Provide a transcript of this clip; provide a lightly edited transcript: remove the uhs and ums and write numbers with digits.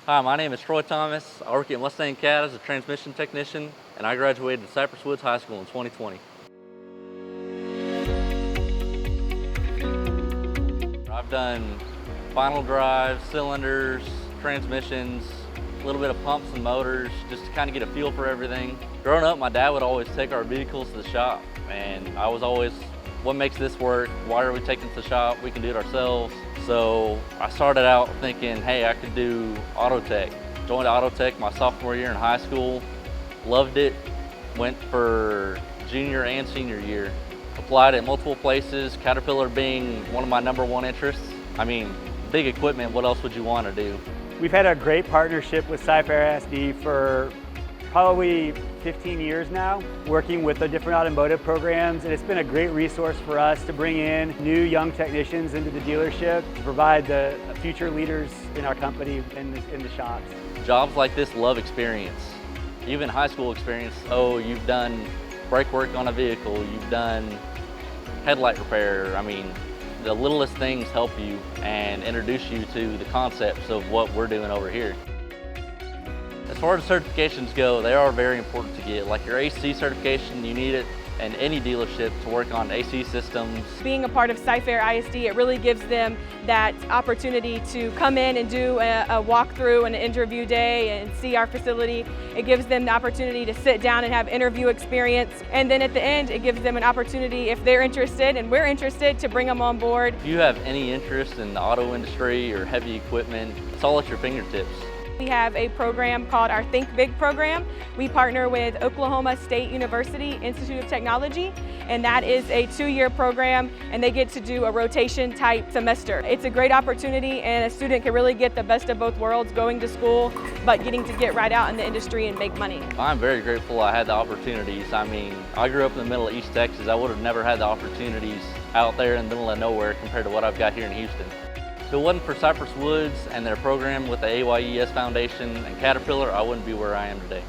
Hi, my name is Troy Thomas. I work at Mustang Cat as a transmission technician, and I graduated Cypress Woods High School in 2020. I've done final drives, cylinders, transmissions, a little bit of pumps and motors, just to kind of get a feel for everything. Growing up, my dad would always take our vehicles to the shop, and I was always, what makes this work? Why are we taking it to the shop? We can do it ourselves. So I started out thinking, hey, I could do auto tech. Joined auto tech my sophomore year in high school, loved it, went for junior and senior year. Applied at multiple places, Caterpillar being one of my #1 interests. I mean, big equipment, what else would you want to do? We've had a great partnership with Cypress-Fairbanks for probably 15 years now, working with the different automotive programs, and it's been a great resource for us to bring in new young technicians into the dealership to provide the future leaders in our company in the shops. Jobs like this love experience, even high school experience. Oh, you've done brake work on a vehicle, you've done headlight repair. I mean, the littlest things help you and introduce you to the concepts of what we're doing over here. As far as certifications go, they are very important to get. Like your AC certification, you need it in any dealership to work on AC systems. Being a part of Cypher ISD, it really gives them that opportunity to come in and do a walkthrough and an interview day and see our facility. It gives them the opportunity to sit down and have interview experience. And then at the end, it gives them an opportunity, if they're interested and we're interested, to bring them on board. If you have any interest in the auto industry or heavy equipment, it's all at your fingertips. We have a program called our Think Big program. We partner with Oklahoma State University Institute of Technology, and that is a 2-year program, and they get to do a rotation type semester. It's a great opportunity, and a student can really get the best of both worlds, going to school, but getting to get right out in the industry and make money. I'm very grateful I had the opportunities. I mean, I grew up in the middle of East Texas. I would have never had the opportunities out there in the middle of nowhere compared to what I've got here in Houston. If it wasn't for Cypress Woods and their program with the AYES Foundation and Caterpillar, I wouldn't be where I am today.